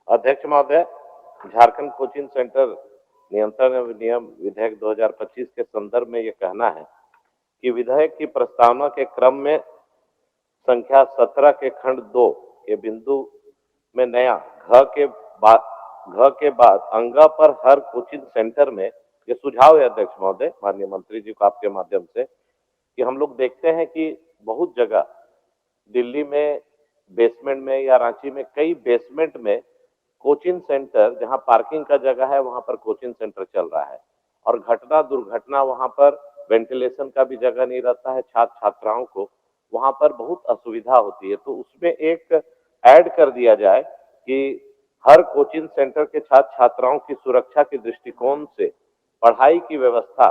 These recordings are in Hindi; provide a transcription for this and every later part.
अध्यक्ष महोदय, झारखंड कोचिंग सेंटर नियंत्रण एवं नियम विधेयक 2025 के संदर्भ में ये कहना है कि विधेयक की प्रस्तावना के क्रम में संख्या 17 के खंड 2 के बिंदु में नया घ के बाद अंगा पर हर कोचिंग सेंटर में ये सुझाव है अध्यक्ष महोदय, माननीय मंत्री जी को आपके माध्यम से, कि हम लोग देखते हैं कि बहुत जगह दिल्ली में बेसमेंट में या रांची में कई बेसमेंट में कोचिंग सेंटर, जहां पार्किंग का जगह है वहां पर कोचिंग सेंटर चल रहा है और घटना दुर्घटना वहां पर वेंटिलेशन का भी जगह नहीं रहता है, छात्र छात्राओं को वहां पर बहुत असुविधा होती है। तो उसमें एक ऐड कर दिया जाए कि हर कोचिंग सेंटर के छात्र छात्राओं की सुरक्षा के दृष्टिकोण से पढ़ाई की व्यवस्था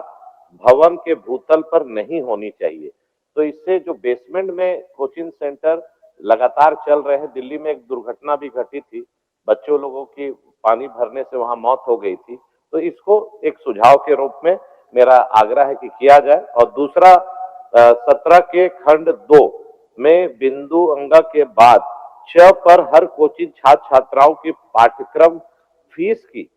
भवन के भूतल पर नहीं होनी चाहिए। तो इससे जो बेसमेंट में कोचिंग सेंटर लगातार चल रहे हैं, दिल्ली में एक दुर्घटना भी घटी थी, बच्चों लोगों की पानी भरने से वहां मौत हो गई थी। तो इसको एक सुझाव के रूप में मेरा आग्रह है कि किया जाए। और दूसरा, 17 के खंड 2 में बिंदु अंगा के बाद 6 पर हर कोचिंग छात्र छात्राओं की पाठ्यक्रम फीस की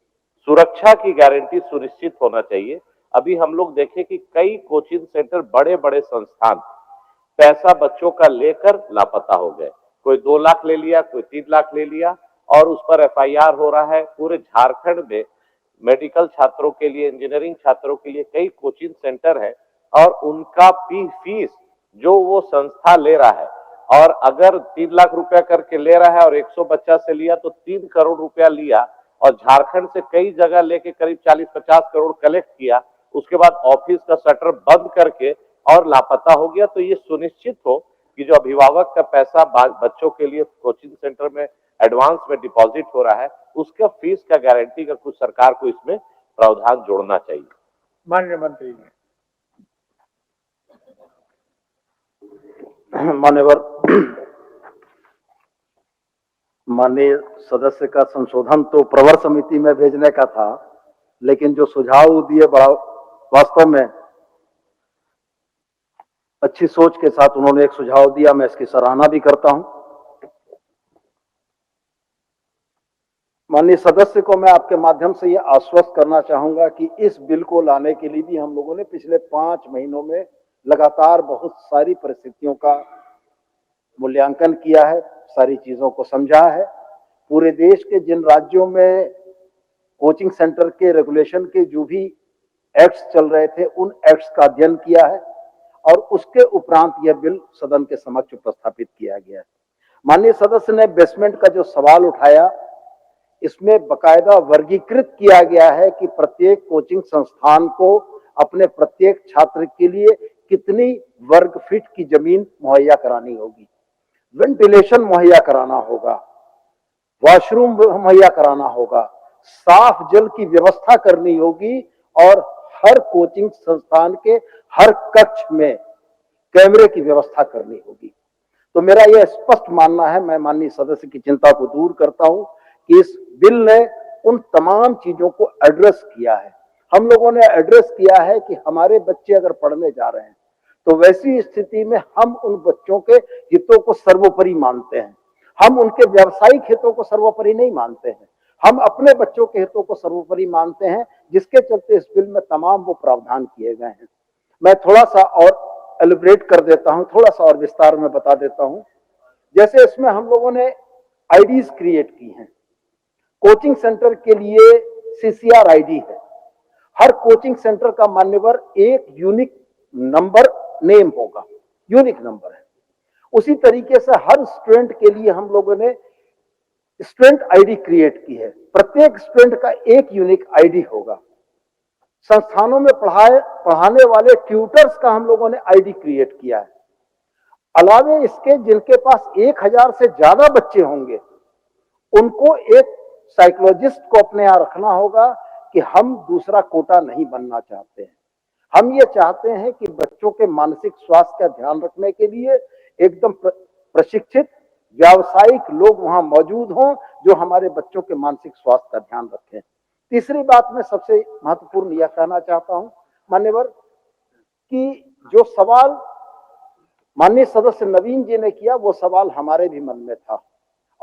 सुरक्षा की गारंटी सुनिश्चित होना चाहिए। अभी हम लोग देखें कि कई कोचिंग सेंटर, बड़े बड़े संस्थान पैसा बच्चों का लेकर लापता हो गए। कोई 2 लाख ले लिया, कोई 3 लाख ले लिया और उस पर एफआईआर हो रहा है। पूरे झारखंड में मेडिकल छात्रों के लिए, इंजीनियरिंग छात्रों के लिए कई कोचिंग सेंटर है और उनका फीस जो वो संस्था ले रहा है, और अगर 3 लाख रुपया करके ले रहा है और 100 बच्चा से लिया तो 3 करोड़ रुपया लिया और झारखंड से कई जगह लेके करीब 40-50 करोड़ कलेक्ट किया, उसके बाद ऑफिस का शटर बंद करके और लापता हो गया। तो ये सुनिश्चित हो कि जो अभिभावक का पैसा बच्चों के लिए कोचिंग सेंटर में एडवांस में डिपॉजिट हो रहा है, उसका फीस का गारंटी का कुछ सरकार को इसमें प्रावधान जोड़ना चाहिए। माननीय मंत्री जी। मान्यवर, माननीय सदस्य का संशोधन तो प्रवर समिति में भेजने का था, लेकिन जो सुझाव दिए बड़ा वास्तव में अच्छी सोच के साथ उन्होंने एक सुझाव दिया, मैं इसकी सराहना भी करता हूं। माननीय सदस्य को मैं आपके माध्यम से यह आश्वस्त करना चाहूंगा कि इस बिल को लाने के लिए भी हम लोगों ने पिछले 5 महीनों में लगातार बहुत सारी परिस्थितियों का मूल्यांकन किया है, सारी चीजों को समझा है। पूरे देश के जिन राज्यों में कोचिंग सेंटर के रेगुलेशन के जो भी एक्ट्स चल रहे थे, उन एक्ट्स का अध्ययन किया है और उसके उपरांत यह बिल सदन के समक्ष प्रस्थापित किया गया है। माननीय सदस्य ने बेसमेंट का जो सवाल उठाया, इसमें बकायदा वर्गीकृत किया गया है कि प्रत्येक कोचिंग संस्थान को अपने प्रत्येक छात्र के लिए कितनी वर्ग फीट की जमीन मुहैया करानी होगी, वेंटिलेशन मुहैया कराना होगा, वॉशरूम मुहैया कराना होगा, साफ जल की व्यवस्था करनी होगी और हर कोचिंग संस्थान के हर कक्ष में कैमरे की व्यवस्था करनी होगी। तो मेरा यह स्पष्ट मानना है, मैं माननीय सदस्य की चिंता को दूर करता हूं कि इस बिल ने उन तमाम चीजों को एड्रेस किया है। हम लोगों ने एड्रेस किया है कि हमारे बच्चे अगर पढ़ने जा रहे हैं तो वैसी स्थिति में हम उन बच्चों के हितों को सर्वोपरि मानते हैं, हम उनके व्यावसायिक हितों को सर्वोपरि नहीं मानते हैं, हम अपने बच्चों के हितों को सर्वोपरि मानते हैं, जिसके चलते इस बिल में तमाम वो प्रावधान किए गए हैं। मैं थोड़ा सा और एलिब्रेट कर देता हूं, थोड़ा सा और विस्तार में बता देता हूं। जैसे इसमें हम लोगों ने आईडीज क्रिएट की हैं। कोचिंग सेंटर के लिए सीसीआर आईडी है, हर कोचिंग सेंटर का मान्यवर एक यूनिक नंबर नेम होगा, यूनिक नंबर है। उसी तरीके से हर स्टूडेंट के लिए हम लोगों ने स्टूडेंट आईडी क्रिएट की है, प्रत्येक स्टूडेंट का एक यूनिक आईडी होगा। संस्थानों में पढ़ाने वाले ट्यूटर्स का हम लोगों ने आईडी क्रिएट किया है। अलावे इसके जिनके पास 1000 से ज्यादा बच्चे होंगे, उनको एक साइकोलॉजिस्ट को अपने यहां रखना होगा कि हम दूसरा कोटा नहीं बनना चाहते हैं। हम ये चाहते हैं कि बच्चों के मानसिक स्वास्थ्य का ध्यान रखने के लिए एकदम प्रशिक्षित व्यावसायिक लोग वहां मौजूद हों, जो हमारे बच्चों के मानसिक स्वास्थ्य का ध्यान रखें। तीसरी बात मैं सबसे महत्वपूर्ण यह कहना चाहता हूं मान्यवर, कि जो सवाल माननीय सदस्य नवीन जी ने किया, वो सवाल हमारे भी मन में था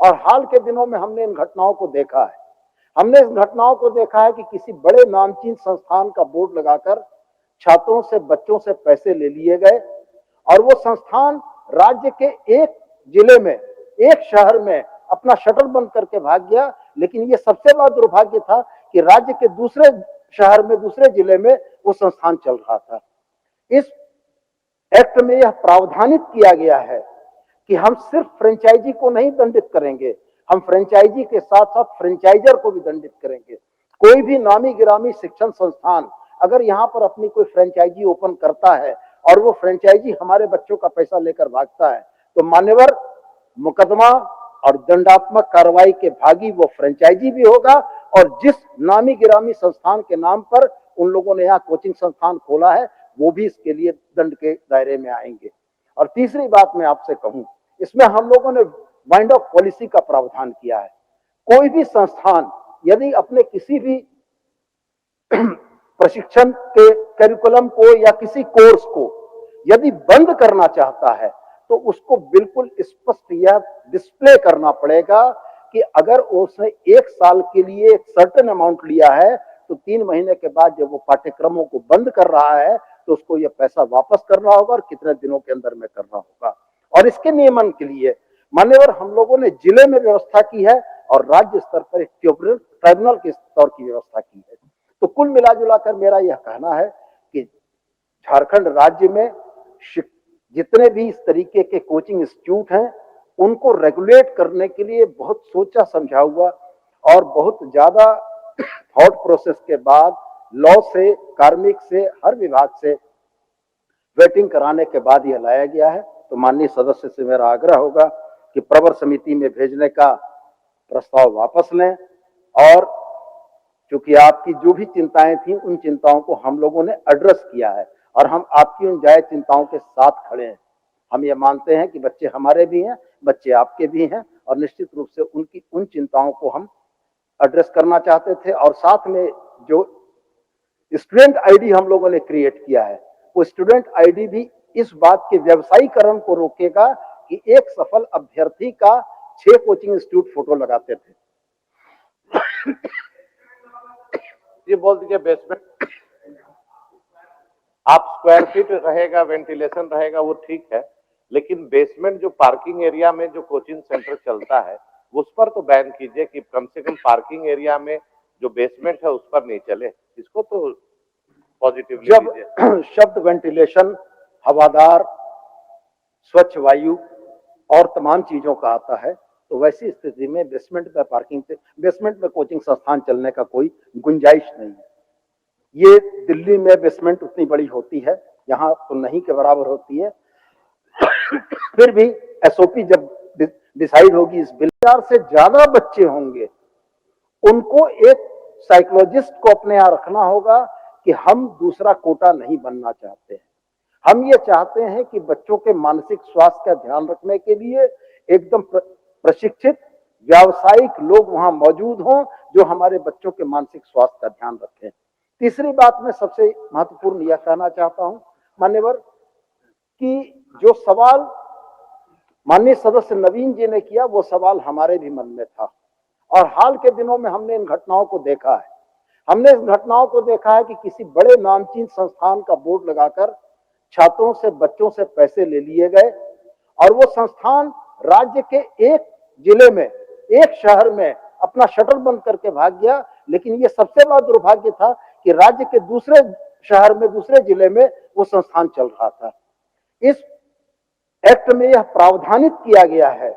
और हाल के दिनों में हमने इन घटनाओं को देखा है। हमने इस घटनाओं को देखा है कि किसी बड़े नामचीन संस्थान का बोर्ड लगाकर छात्रों से, बच्चों से पैसे ले लिए गए और वो संस्थान राज्य के एक जिले में, एक शहर में अपना शटर बंद करके भाग गया। लेकिन ये सबसे बड़ा दुर्भाग्य था कि राज्य के दूसरे शहर में, दूसरे जिले में वो संस्थान चल रहा था। इस एक्ट में यह प्रावधानित किया गया है कि हम सिर्फ फ्रेंचाइजी को नहीं दंडित करेंगे, हम फ्रेंचाइजी के साथ साथ फ्रेंचाइजर को भी दंडित करेंगे। कोई भी नामी गिरामी शिक्षण संस्थान अगर यहाँ पर अपनी कोई फ्रेंचाइजी ओपन करता है और वो फ्रेंचाइजी हमारे बच्चों का पैसा लेकर भागता है, तो मान्यवर मुकदमा और दंडात्मक कार्रवाई के भागी वो फ्रेंचाइजी भी होगा और जिस नामी गिरामी संस्थान के नाम पर उन लोगों ने यहाँ कोचिंग संस्थान खोला है वो भी इसके लिए दंड के दायरे में आएंगे। और तीसरी बात मैं आपसे कहूं, इसमें हम लोगों ने वाइंड ऑफ पॉलिसी का प्रावधान किया है। कोई भी संस्थान यदि अपने किसी भी प्रशिक्षण के करिकुलम को या किसी कोर्स को यदि बंद करना चाहता है तो उसको बिल्कुल स्पष्ट यह डिस्प्ले करना पड़ेगा कि अगर उसने 1 साल के लिए एक सर्टेन अमाउंट लिया है तो 3 महीने के बाद जब वो पाठ्यक्रमों को बंद कर रहा है तो उसको यह पैसा वापस करना होगा और कितने दिनों के अंदर में करना होगा। और इसके नियमन के लिए मान्यवर हम लोगों ने जिले में व्यवस्था की है और राज्य स्तर पर एक ट्रिब्यूनल के स्तर की व्यवस्था की है। तो कुल मिला जुलाकर मेरा यह कहना है कि झारखंड राज्य में जितने भी इस तरीके के कोचिंग इंस्टीट्यूट हैं उनको रेगुलेट करने के लिए बहुत सोचा समझा हुआ और बहुत ज्यादा थॉट प्रोसेस के बाद लॉ से, कार्मिक से, हर विभाग से वेटिंग कराने के बाद यह लाया गया है। तो माननीय सदस्य से मेरा आग्रह होगा कि प्रवर समिति में भेजने का प्रस्ताव वापस लें और चूंकि आपकी जो भी चिंताएं थी उन चिंताओं को हम लोगों ने एड्रेस किया है और हम आपकी उन जायज चिंताओं के साथ खड़े हैं। हम ये मानते हैं कि बच्चे हमारे भी हैं, बच्चे आपके भी हैं और निश्चित रूप से उनकी उन चिंताओं को हम एड्रेस करना चाहते थे। और साथ में जो स्टूडेंट आईडी हम लोगों ने क्रिएट किया है वो स्टूडेंट आईडी भी इस बात के व्यवसायीकरण को रोकेगा कि एक सफल अभ्यर्थी का 6 कोचिंग इंस्टीट्यूट फोटो लगाते थे। ये बोल दीजिए बेसमेंट आप स्क्वायर फीट रहेगा, वेंटिलेशन रहेगा वो ठीक है, लेकिन बेसमेंट जो पार्किंग एरिया में जो कोचिंग सेंटर चलता है उस पर तो बैन कीजिए कि कम से कम पार्किंग एरिया में जो बेसमेंट है उस पर नहीं चले। इसको तो पॉजिटिवली जब शब्द वेंटिलेशन, हवादार, स्वच्छ वायु और तमाम चीजों का आता है तो वैसी स्थिति में बेसमेंट में पार्किंग से, बेसमेंट में कोचिंग संस्थान चलने का कोई गुंजाइश नहीं है। ये दिल्ली में बेसमेंट उतनी बड़ी होती है, यहाँ तो नहीं के बराबर होती है। फिर भी एसओपी जब डिसाइड होगी, इस बिल 4 से ज्यादा बच्चे होंगे उनको एक साइकोलॉजिस्ट को अपने यहाँ रखना होगा कि हम दूसरा कोटा नहीं बनना चाहते हैं। हम ये चाहते हैं कि बच्चों के मानसिक स्वास्थ्य का ध्यान रखने के लिए एकदम प्रशिक्षित व्यावसायिक लोग वहां मौजूद हों जो हमारे बच्चों के मानसिक स्वास्थ्य का ध्यान रखें। तीसरी बात मैं सबसे महत्वपूर्ण यह कहना चाहता हूं मान्यवर कि जो सवाल माननीय सदस्य नवीन जी ने किया वो सवाल हमारे भी मन में था और हाल के दिनों में हमने इन घटनाओं को देखा है। हमने इस घटनाओं को देखा है कि किसी बड़े नामचीन संस्थान का बोर्ड लगाकर छात्रों से, बच्चों से पैसे ले लिए गए और वो संस्थान राज्य के एक जिले में, एक शहर में अपना शटर बंद करके भाग गया। लेकिन ये सबसे बड़ा दुर्भाग्य था कि राज्य के दूसरे शहर में, दूसरे जिले में वो संस्थान चल रहा था। इस एक्ट में यह प्रावधानित किया गया है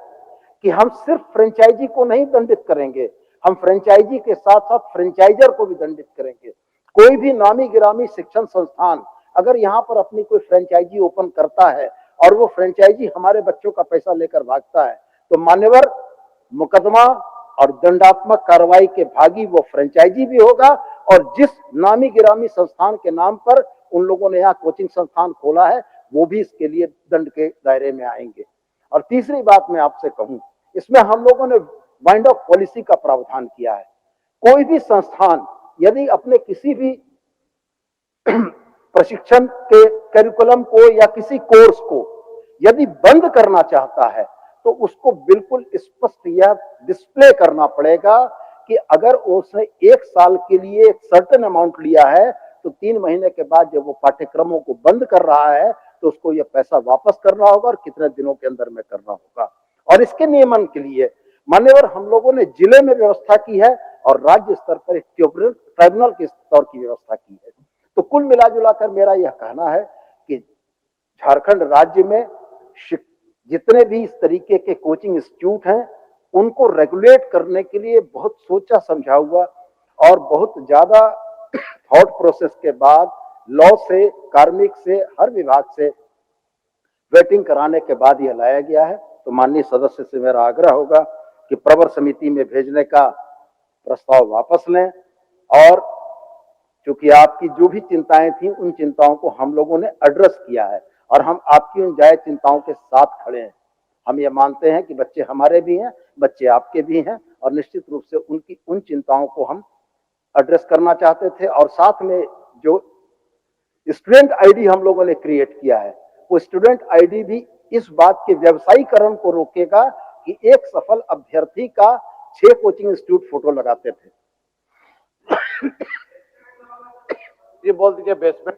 कि हम सिर्फ फ्रेंचाइजी को नहीं दंडित करेंगे, हम फ्रेंचाइजी के साथ साथ फ्रेंचाइजर को भी दंडित करेंगे। कोई भी नामी गिरामी शिक्षण संस्थान अगर यहाँ पर अपनी कोई फ्रेंचाइजी ओपन करता है और वो फ्रेंचाइजी हमारे बच्चों का पैसा लेकर भागता है तो मान्यवर मुकदमा और दंडात्मक कार्रवाई के भागी वो फ्रेंचाइजी भी होगा और जिस नामी गिरामी संस्थान के नाम पर उन लोगों ने यहाँ कोचिंग संस्थान खोला है वो भी इसके लिए दंड के दायरे में आएंगे। और तीसरी बात मैं आपसे कहूं, इसमें हम लोगों ने वाइंड ऑफ पॉलिसी का प्रावधान किया है। कोई भी संस्थान यदि अपने किसी भी प्रशिक्षण के करिकुलम को या किसी कोर्स को यदि बंद करना चाहता है तो उसको बिल्कुल स्पष्ट यह डिस्प्ले करना पड़ेगा कि अगर उसने 1 साल के लिए एक सर्टेन अमाउंट लिया है तो 3 महीने के बाद जब वो पाठ्यक्रमों को बंद कर रहा है तो उसको यह पैसा वापस करना होगा और कितने दिनों के अंदर में करना होगा। और इसके नियमन के लिए मान्यवर हम लोगों ने जिले में व्यवस्था की है और राज्य स्तर पर एक ट्रिब्यूनल के स्तर की व्यवस्था की है। तो कुल मिला जुलाकर मेरा यह कहना है कि झारखंड राज्य में जितने भी इस तरीके के कोचिंग इंस्टीट्यूट हैं उनको रेगुलेट करने के लिए बहुत सोचा समझा हुआ और बहुत ज्यादा थॉट प्रोसेस के बाद लॉ से, कार्मिक से, हर विभाग से वेटिंग कराने के बाद यह लाया गया है। तो माननीय सदस्य से मेरा आग्रह होगा कि प्रवर समिति में भेजने का प्रस्ताव वापस लें और क्योंकि आपकी जो भी चिंताएं थी उन चिंताओं को हम लोगों ने एड्रेस किया है और हम आपकी उन जायज चिंताओं के साथ खड़े हैं। हम ये मानते हैं कि बच्चे हमारे भी हैं, बच्चे आपके भी हैं और निश्चित रूप से उनकी उन चिंताओं को हम एड्रेस करना चाहते थे। और साथ में जो स्टूडेंट आईडी हम लोगों ने क्रिएट किया है वो स्टूडेंट आईडी भी इस बात के व्यवसायीकरण को रोकेगा कि एक सफल अभ्यर्थी का 6 कोचिंग इंस्टीट्यूट फोटो लगाते थे। ये बोल दीजिए बेसमेंट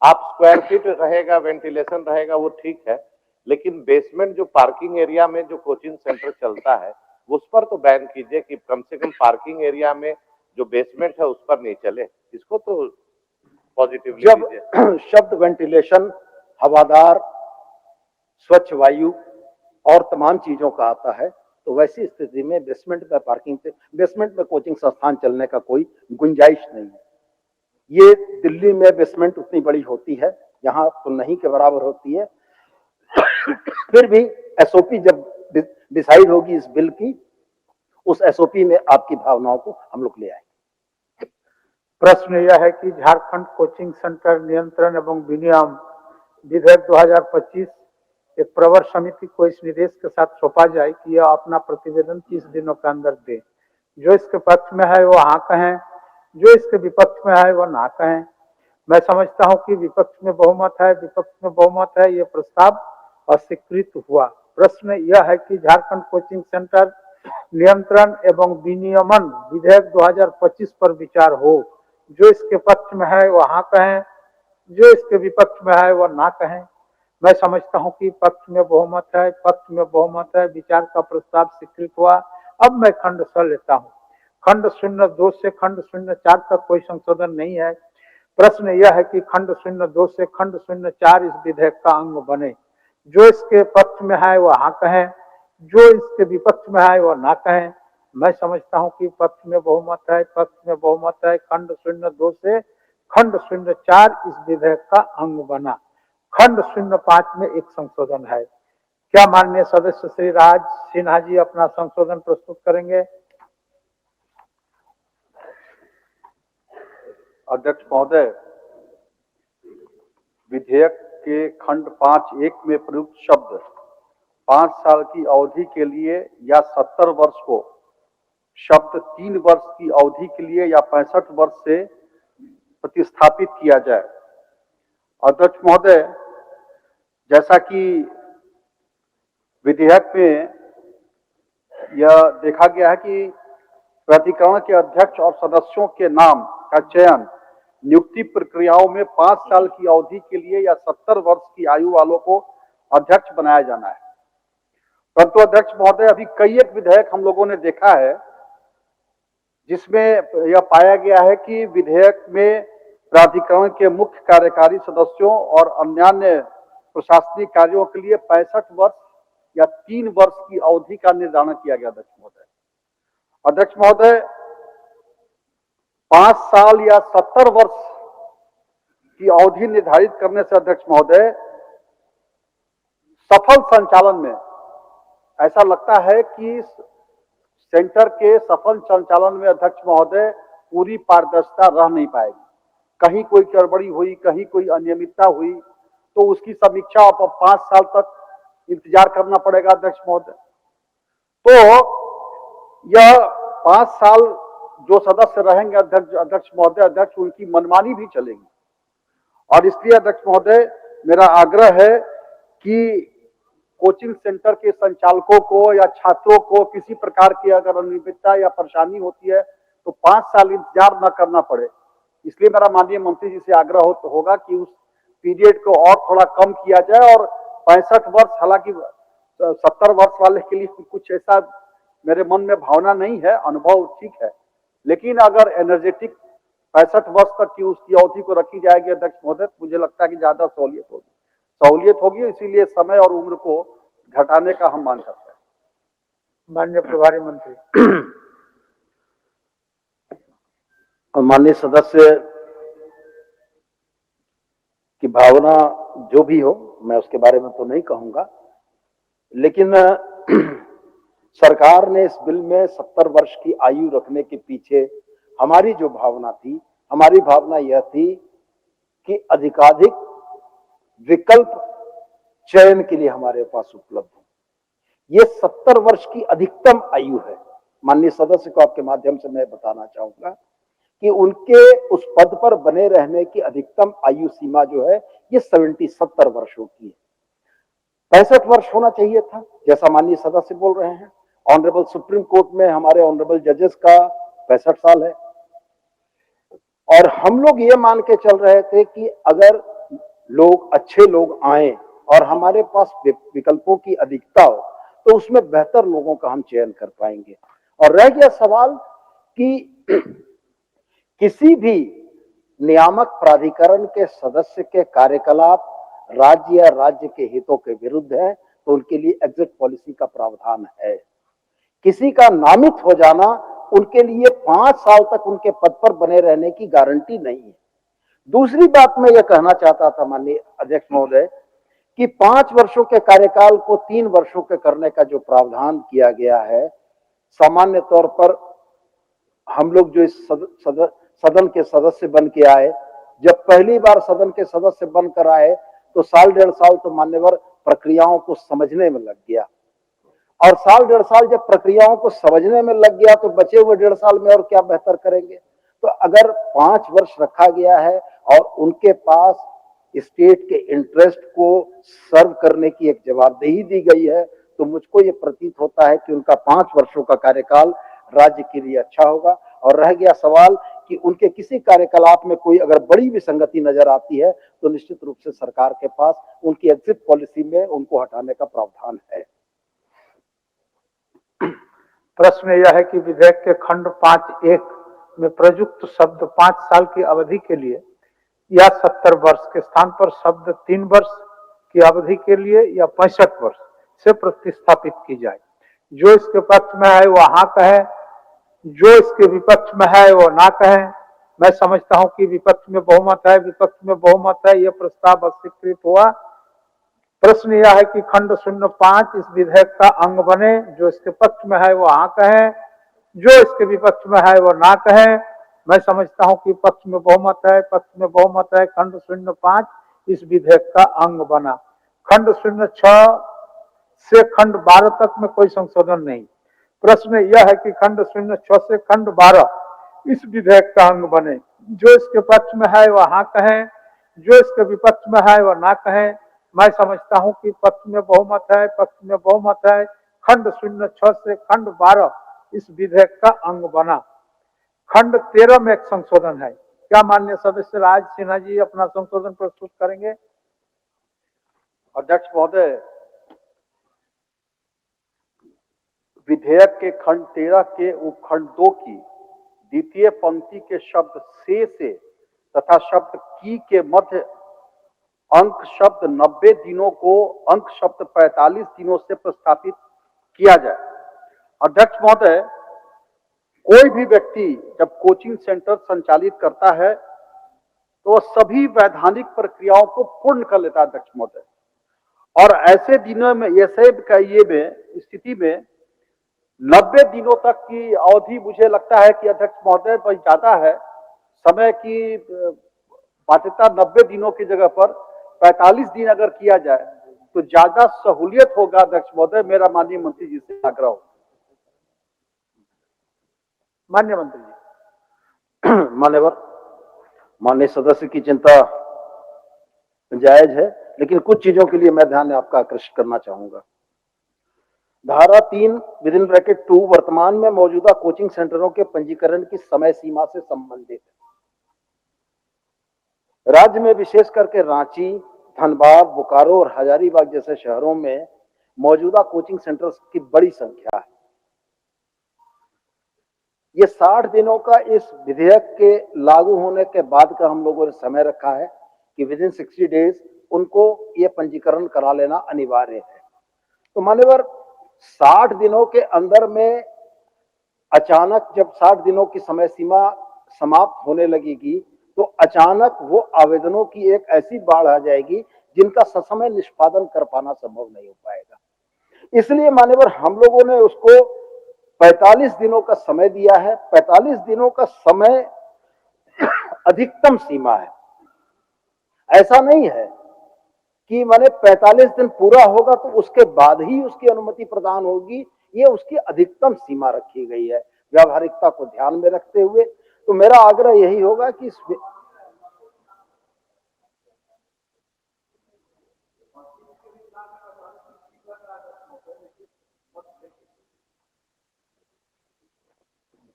आप स्क्वायर फीट रहेगा, वेंटिलेशन रहेगा वो ठीक है, लेकिन बेसमेंट जो पार्किंग एरिया में जो कोचिंग सेंटर चलता है उस पर तो बैन कीजिए कि कम से कम पार्किंग एरिया में जो बेसमेंट है उस पर नहीं चले। इसको तो पॉजिटिवली जब लीजिए। शब्द वेंटिलेशन, हवादार, स्वच्छ वायु और तमाम चीजों का आता है तो वैसी स्थिति में बेसमेंट में पार्किंग से बेसमेंट में कोचिंग संस्थान चलने का कोई गुंजाइश नहीं है। ये दिल्ली में बेसमेंट उतनी बड़ी होती है, यहाँ तो नहीं के बराबर होती है। फिर भी एसओपी जब डिसाइड होगी इस बिल की, उस एसओपी में आपकी भावनाओं को हम लोग ले आएंगे। प्रश्न यह है कि झारखंड कोचिंग सेंटर नियंत्रण एवं विनियम विधेयक 2025 एक प्रवर समिति को इस निर्देश के साथ सौंपा जाए कि यह अपना प्रतिवेदन 30 दिनों के अंदर दे। जो इसके पक्ष में है वो हाँ कहें, जो इसके विपक्ष में है वो ना कहें। मैं समझता हूं कि विपक्ष में बहुमत है, विपक्ष में बहुमत है, ये प्रस्ताव अस्वीकृत हुआ। प्रश्न यह है कि झारखंड कोचिंग सेंटर नियंत्रण एवं विनियमन विधेयक 2025 पर विचार हो। जो इसके पक्ष में है वो हाँ कहें, जो इसके विपक्ष में है वो ना कहें। मैं समझता हूं कि पक्ष में बहुमत है, पक्ष में बहुमत है, विचार का प्रस्ताव स्वीकृत हुआ। अब मैं खंड 6 लेता हूं। खंड 02 से खंड 04 तक कोई संशोधन नहीं है। प्रश्न यह है कि खंड 02 से खंड 04 इस विधेयक का अंग बने। जो इसके पक्ष में है वो हाँ कहें, जो इसके विपक्ष में है वो ना कहें। मैं समझता हूं कि पक्ष में बहुमत है, पक्ष में बहुमत है। खंड 02 से खंड 04 इस विधेयक का अंग बना। खंड 05 में एक संशोधन है। क्या माननीय सदस्य श्री राज सिन्हा जी अपना संशोधन प्रस्तुत करेंगे? अध्यक्ष महोदय, विधेयक के खंड 5(1) में प्रयुक्त शब्द 5 साल की अवधि के लिए या 70 वर्ष को शब्द 3 वर्ष की अवधि के लिए या 65 वर्ष से प्रतिस्थापित किया जाए। अध्यक्ष महोदय, जैसा कि विधेयक में यह देखा गया है कि प्राधिकरण के अध्यक्ष और सदस्यों के नाम का चयन नियुक्ति प्रक्रियाओं में 5 साल की अवधि के लिए या 70 वर्ष की आयु वालों को अध्यक्ष बनाया जाना है। परंतु अध्यक्ष महोदय, अभी कई एक विधेयक हम लोगों ने देखा है जिसमें यह पाया गया है कि विधेयक में प्राधिकरण के मुख्य कार्यकारी सदस्यों और अन्य प्रशासनिक कार्यों के लिए 65 वर्ष या 3 वर्ष की अवधि का निर्धारण किया गया। अध्यक्ष महोदय, 5 साल या 70 वर्ष की अवधि निर्धारित करने से अध्यक्ष महोदय सफल संचालन में ऐसा लगता है कि सेंटर के सफल संचालन में अध्यक्ष महोदय पूरी पारदर्शिता रह नहीं पाएगी। कहीं कोई गड़बड़ी हुई, कहीं कोई अनियमितता हुई तो उसकी समीक्षा अब 5 साल तक इंतजार करना पड़ेगा अध्यक्ष महोदय। तो यह 5 साल जो सदस्य रहेंगे अध्यक्ष महोदय, अध्यक्ष उनकी मनमानी भी चलेगी। और इसलिए अध्यक्ष महोदय, मेरा आग्रह है कि कोचिंग सेंटर के संचालकों को या छात्रों को किसी प्रकार की अगर अनियमितता या परेशानी होती है तो 5 साल इंतजार न करना पड़े। इसलिए मेरा माननीय मंत्री जी से आग्रह होगा कि उस पीरियड को और थोड़ा कम किया जाए और 65 वर्ष, हालांकि 70 वर्ष वाले के लिए कुछ ऐसा मेरे मन में भावना नहीं है, अनुभव ठीक है, लेकिन अगर एनर्जेटिक 65 वर्ष तक की उसकी अवधि को रखी जाएगी अध्यक्ष महोदय, मुझे लगता है कि ज्यादा सहूलियत होगी, इसीलिए समय और उम्र को घटाने का हम मांग करते हैं। माननीय प्रभारी मंत्री। माननीय सदस्य की भावना जो भी हो, मैं उसके बारे में तो नहीं कहूंगा, लेकिन सरकार ने इस बिल में 70 वर्ष की आयु रखने के पीछे हमारी जो भावना थी, हमारी भावना यह थी कि अधिकाधिक विकल्प चयन के लिए हमारे पास उपलब्ध हो। ये 70 वर्ष की अधिकतम आयु है। माननीय सदस्य को आपके माध्यम से मैं बताना चाहूंगा कि उनके उस पद पर बने रहने की अधिकतम आयु सीमा जो है ये 70 वर्षों की है। 65 वर्ष होना चाहिए था, जैसा माननीय सदस्य बोल रहे हैं। ऑनरेबल सुप्रीम कोर्ट में हमारे ऑनरेबल जजेस का 65 साल है, और हम लोग ये मान के चल रहे थे कि अगर अच्छे लोग आए और हमारे पास विकल्पों की अधिकता हो तो उसमें बेहतर लोगों का हम चयन कर पाएंगे। और रह गया सवाल कि किसी भी नियामक प्राधिकरण के सदस्य के कार्यकलाप राज्य या राज्य के हितों के विरुद्ध है तो उनके लिए एग्जिट पॉलिसी का प्रावधान है। किसी का नामित हो जाना उनके लिए 5 साल तक उनके पद पर बने रहने की गारंटी नहीं है। दूसरी बात मैं यह कहना चाहता था माननीय अध्यक्ष महोदय कि 5 वर्षों के कार्यकाल को 3 वर्षों के करने का जो प्रावधान किया गया है, सामान्य तौर पर हम लोग जो इस सदन के सदस्य बन के आए, जब पहली बार सदन के सदस्य बनकर आए तो साल 1.5 साल तो मान्यवर प्रक्रियाओं को समझने में लग गया, और साल 1.5 साल जब प्रक्रियाओं को समझने में लग गया तो बचे हुए 1.5 साल में और क्या बेहतर करेंगे। तो अगर 5 वर्ष रखा गया है और उनके पास स्टेट के इंटरेस्ट को सर्व करने की एक जवाबदेही दी गई है, तो मुझको ये प्रतीत होता है कि उनका 5 वर्षों का कार्यकाल राज्य के लिए अच्छा होगा। और रह गया सवाल कि उनके किसी कार्यकलाप में कोई अगर बड़ी विसंगति नजर आती है तो निश्चित रूप से सरकार के पास उनकी एग्जिट पॉलिसी में उनको हटाने का प्रावधान है। प्रश्न यह है कि विधेयक के खंड 5(1) में प्रयुक्त शब्द 5 साल की अवधि के लिए या 70 वर्ष के स्थान पर शब्द 3 वर्ष की अवधि के लिए या 65 वर्ष से प्रतिस्थापित की जाए। जो इसके पक्ष में है वो हाँ कहे, जो इसके विपक्ष में है वो ना कहे। मैं समझता हूं कि विपक्ष में बहुमत है, विपक्ष में बहुमत है, यह प्रस्ताव अस्वीकृत हुआ। प्रश्न यह है कि खंड 05 इस विधेयक का अंग बने। जो इसके पक्ष में है वो हाँ कहे, जो इसके विपक्ष में है वो ना कहे। मैं समझता हूं कि पक्ष में बहुमत है, पक्ष में बहुमत है। खंड 05 इस विधेयक का अंग बना। खंड 06 से खंड 12 तक में कोई संशोधन नहीं। प्रश्न यह है कि खंड 06 से खंड 12 इस विधेयक का अंग बने। जो इसके पक्ष में है वह हाँ कहे, जो इसके विपक्ष में है वह ना कहे। मैं समझता हूं कि पक्ष में बहुमत है, पक्ष में बहुमत है। खंड 06 से खंड 12 इस विधेयक का अंग बना। खंड 13 में एक संशोधन है। क्या माननीय सदस्य राज सिन्हा जी अपना संशोधन प्रस्तुत करेंगे? अध्यक्ष महोदय, विधेयक के खंड 13 के उपखंड 2 की द्वितीय पंक्ति के शब्द से तथा शब्द की के मध्य अंक शब्द 90 दिनों को अंक शब्द 45 दिनों से प्रस्तावित किया जाए। अध्यक्ष महोदय, कोई भी व्यक्ति जब कोचिंग सेंटर संचालित करता है तो सभी वैधानिक प्रक्रियाओं को पूर्ण कर लेता है अध्यक्ष महोदय, और ऐसे दिनों में स्थिति में 90 दिनों तक की अवधि मुझे लगता है कि अध्यक्ष महोदय बहुत ज्यादा है। समय की बाध्यता 90 दिनों की जगह पर 45 दिन अगर किया जाए तो ज्यादा सहूलियत होगा अध्यक्ष महोदय। मेरा माननीय मंत्री जी से आग्रह हो। माननीय मंत्री जी। मान्यवर, माननीय सदस्य की चिंता जायज है, लेकिन कुछ चीजों के लिए मैं ध्यान आपका आकर्षित करना चाहूंगा। धारा 3 विदिन ब्रैकेट 2 वर्तमान में मौजूदा कोचिंग सेंटरों के पंजीकरण की समय सीमा से संबंधित है। राज्य में विशेष करके रांची, धनबाद, बोकारो और हजारीबाग जैसे शहरों में मौजूदा कोचिंग सेंटर्स की बड़ी संख्या है। ये 60 दिनों का इस विधेयक के लागू होने के बाद का हम लोगों ने समय रखा है कि विदिन 60 डेज उनको ये पंजीकरण करा लेना अनिवार्य है। तो मान्यवर 60 दिनों के अंदर में अचानक जब 60 दिनों की समय सीमा समाप्त होने लगेगी तो अचानक वो आवेदनों की एक ऐसी बाढ़ आ जाएगी जिनका ससमय निष्पादन कर पाना संभव नहीं हो पाएगा। इसलिए मान्यवर हम लोगों ने उसको 45 दिनों का समय दिया है। 45 दिनों का समय अधिकतम सीमा है। ऐसा नहीं है कि माने 45 दिन पूरा होगा तो उसके बाद ही उसकी अनुमति प्रदान होगी। ये उसकी अधिकतम सीमा रखी गई है व्यावहारिकता को ध्यान में रखते हुए। तो मेरा आग्रह यही होगा कि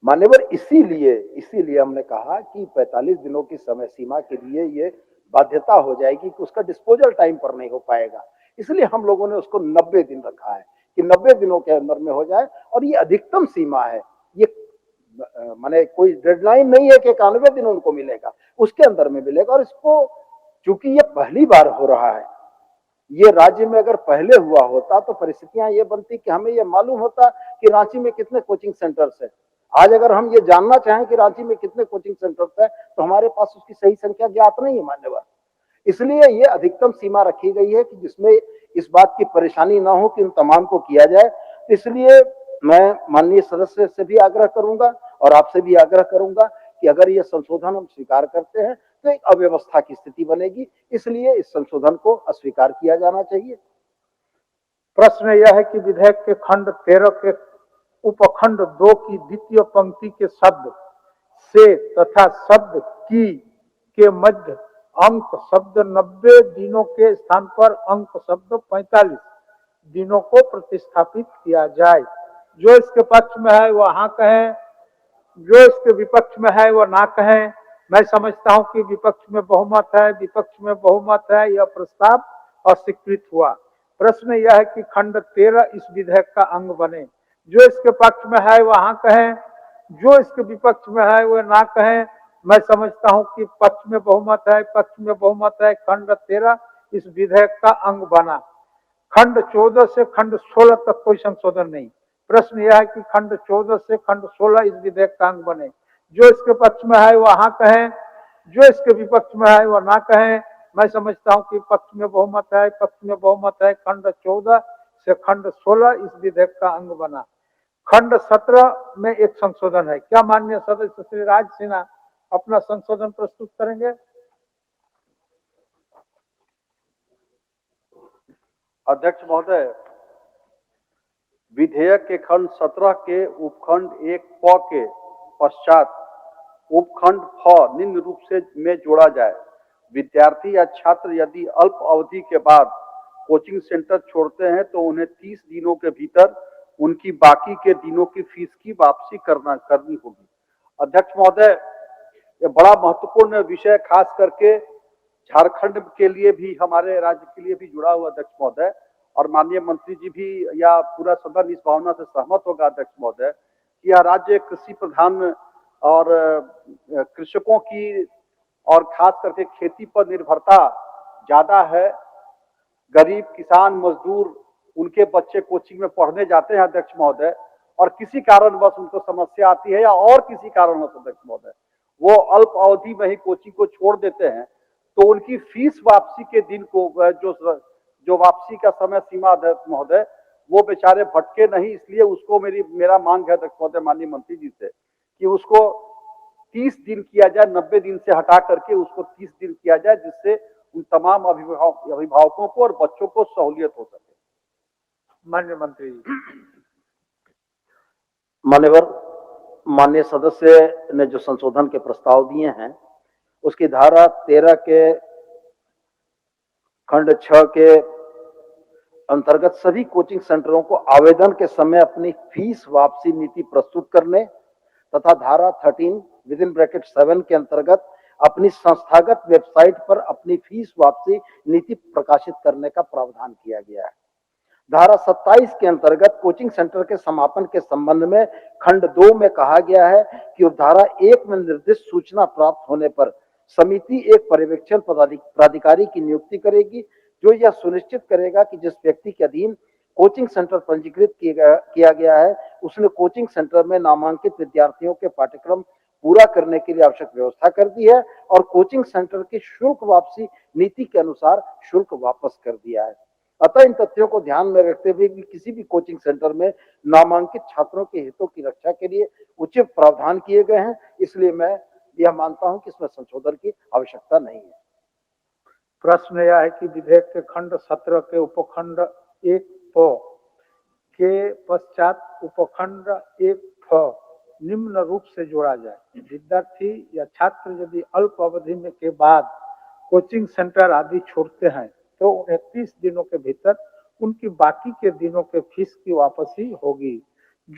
मान्यवर इसीलिए हमने कहा कि 45 दिनों की समय सीमा के लिए ये बाध्यता हो जाएगी कि उसका डिस्पोजल टाइम पर नहीं हो पाएगा। इसलिए हम लोगों ने उसको 90 दिन रखा है कि 90 दिनों के अंदर में हो जाए। और ये अधिकतम सीमा है। ये माने कोई डेडलाइन नहीं है कि 91 दिन उनको मिलेगा, उसके अंदर में मिलेगा। और इसको चूंकि ये पहली बार हो रहा है, ये राज्य में अगर पहले हुआ होता तो परिस्थितियां ये बनती कि हमें ये मालूम होता कि रांची में कितने कोचिंग सेंटर्स है। आज अगर हम ये जानना चाहें कि रांची में कितने कोचिंग सेंटर्स है तो हमारे पास उसकी सही संख्या ज्ञात नहीं है मान्यवर। इसलिए ये अधिकतम सीमा रखी गई है कि जिसमें इस बात की परेशानी ना हो कि उन तमाम को किया जाए। इसलिए मैं माननीय सदस्य से भी आग्रह करूंगा और आपसे भी आग्रह करूंगा कि अगर ये संशोधन हम स्वीकार करते हैं तो एक अव्यवस्था की स्थिति बनेगी। इसलिए इस संशोधन को अस्वीकार किया जाना चाहिए। प्रश्न यह है कि विधेयक के खंड 13 के उपखंड 2 की द्वितीय पंक्ति के शब्द से तथा शब्द की के मध्य अंक शब्द 90 दिनों के स्थान पर अंक शब्द 45 दिनों को प्रतिस्थापित किया जाए। जो इसके पक्ष में है वह हाँ कहें, जो इसके विपक्ष में है वह ना कहें। मैं समझता हूं कि विपक्ष में बहुमत है, विपक्ष में बहुमत है, यह प्रस्ताव अस्वीकृत हुआ। प्रश्न यह है कि खंड 13 इस विधेयक का अंग बने। जो इसके पक्ष में है वह हाँ कहें, जो इसके विपक्ष में है वह ना कहें। मैं समझता हूं कि पक्ष में बहुमत है, पक्ष में बहुमत है। खंड 13 इस विधेयक का अंग बना। खंड 14 से खंड 16 तक कोई संशोधन नहीं। प्रश्न यह है कि खंड 14 से खंड 16 इस विधेयक का अंग बने। जो इसके पक्ष में है वह हाँ कहें, जो इसके विपक्ष में है वह ना कहें। मैं समझता हूं कि पक्ष में बहुमत है, पक्ष में बहुमत है। खंड 14 से खंड 16 इस विधेयक का अंग बना। खंड 17 में एक संशोधन है। क्या माननीय सदस्य श्री राज सिन्हा अपना संशोधन प्रस्तुत करेंगे? अध्यक्ष महोदय, विधेयक के खंड 17 के उपखंड 1 प के पश्चात उपखंड फ निम्न रूप से में जोड़ा जाए। विद्यार्थी या छात्र यदि अल्प अवधि के बाद कोचिंग सेंटर छोड़ते हैं तो उन्हें 30 दिनों के भीतर उनकी बाकी के दिनों की फीस की वापसी करनी होगी। अध्यक्ष महोदय, यह बड़ा महत्वपूर्ण विषय खास करके झारखंड के लिए भी, हमारे राज्य के लिए भी जुड़ा हुआ अध्यक्ष महोदय। और माननीय मंत्री जी भी या पूरा सदन इस भावना से सहमत होगा अध्यक्ष महोदय कि यह राज्य कृषि प्रधान और कृषकों की और खास करके खेती पर निर्भरता ज्यादा है। गरीब किसान मजदूर उनके बच्चे कोचिंग में पढ़ने जाते हैं अध्यक्ष महोदय, और किसी कारणवश उनको समस्या आती है या और किसी कारणवश अध्यक्ष महोदय वो अल्प अवधि में ही कोचिंग को छोड़ देते हैं तो उनकी फीस वापसी के दिन को जो वापसी का समय सीमा अध्यक्ष महोदय वो बेचारे भटके नहीं। इसलिए उसको मेरा मांग है अध्यक्ष महोदय माननीय मंत्री जी से कि उसको 30 दिन किया जाए, 90 दिन से हटा करके उसको 30 दिन किया जाए, जिससे उन तमाम अभिभावकों को और बच्चों को सहूलियत हो सके। माननीय मंत्री जी। मान्यवर, माननीय सदस्य ने जो संशोधन के प्रस्ताव दिए हैं उसकी धारा 13 के खंड 6 के अंतर्गत सभी कोचिंग सेंटरों को आवेदन के समय अपनी फीस वापसी नीति प्रस्तुत करने तथा धारा 13(7) के अंतर्गत अपनी संस्थागत वेबसाइट पर अपनी फीस वापसी नीति प्रकाशित करने का प्रावधान किया गया है। धारा 27 के अंतर्गत कोचिंग सेंटर के समापन के संबंध में खंड 2 में कहा गया है कि धारा 1 में निर्दिष्ट सूचना प्राप्त होने पर समिति एक पर्यवेक्षण प्राधिकारी की नियुक्ति करेगी, जो यह सुनिश्चित करेगा कि जिस व्यक्ति के अधीन कोचिंग सेंटर पंजीकृत किया गया है उसने कोचिंग सेंटर में नामांकित विद्यार्थियों के पाठ्यक्रम पूरा करने के लिए आवश्यक व्यवस्था कर दी है और कोचिंग सेंटर की शुल्क वापसी नीति के अनुसार शुल्क वापस कर दिया है। अतः इन तथ्यों को ध्यान में रखते हुए कि किसी भी कोचिंग सेंटर में नामांकित छात्रों के हितों की रक्षा के लिए उचित प्रावधान किए गए हैं, इसलिए मैं यह मानता हूं कि इसमें संशोधन की आवश्यकता नहीं है। प्रश्न यह है कि विधेयक के खंड 17 के उपखंड 1 के पश्चात उपखंड 1 निम्न रूप से जोड़ा जाए। विद्यार्थी या छात्र यदि अल्प अवधि में के बाद कोचिंग सेंटर आदि छोड़ते हैं तो 31 दिनों के भीतर उनकी बाकी के दिनों के फीस की वापसी होगी।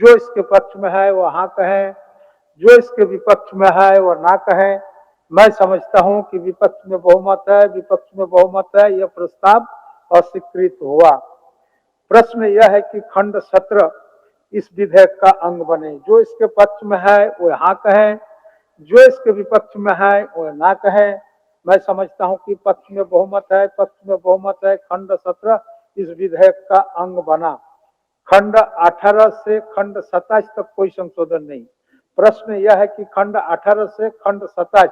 जो इसके पक्ष में है वह हाँ कहें, जो इसके विपक्ष में है वह ना कहें। मैं समझता हूं कि विपक्ष में बहुमत है, विपक्ष में बहुमत है, यह प्रस्ताव अस्वीकृत हुआ। प्रश्न यह है कि खंड 17 इस विधेयक का अंग बने। जो इसके पक्ष में है वह हाँ कहें, जो इसके विपक्ष में है वह ना कहें। मैं समझता हूं कि पक्ष में बहुमत है, पक्ष में बहुमत है। खंड 17 इस विधेयक का अंग बना। खंड 18 से खंड 27 तक कोई संशोधन नहीं। प्रश्न यह है कि खंड 18 से खंड 27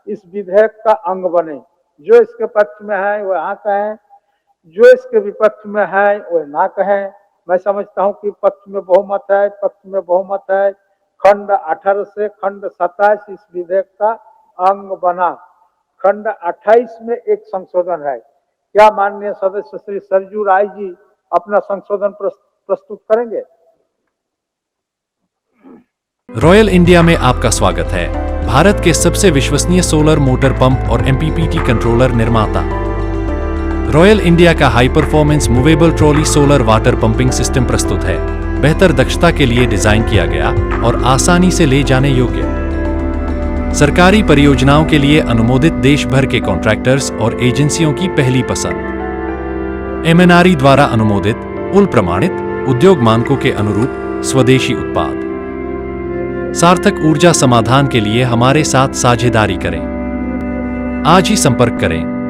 इस विधेयक का अंग बने। जो इसके पक्ष में है वह हाँ कहें, जो इसके विपक्ष में है वह ना कहें। मैं समझता हूं कि पक्ष में बहुमत है, पक्ष में बहुमत है। खंड 18 से खंड 27 इस विधेयक का अंग बना। खंड 28 में एक संशोधन है। क्या माननीय सदस्य श्री सरजू राय जी अपना संशोधन प्रस्तुत करेंगे? रॉयल इंडिया में आपका स्वागत है। भारत के सबसे विश्वसनीय सोलर मोटर पंप और एमपीपीटी कंट्रोलर निर्माता रॉयल इंडिया का high performance movable trolley solar water pumping system प्रस्तुत है। बेहतर दक्षता के लिए डिजाइन किया गया और आसानी से ले जाने योग्य। सरकारी परियोजनाओं के लिए अनुमोदित देश भर के कॉन्ट्रैक्टर्स और एजेंसियों की पहली पसंद। एमएनआरई द्वारा अनुमोदित, उल प्रमाणित, उद्योग मानकों के अनुरूप स्वदेशी उत्पाद। सार्थक ऊर्जा समाधान के लिए हमारे साथ साझेदारी करें। आज ही संपर्क करें।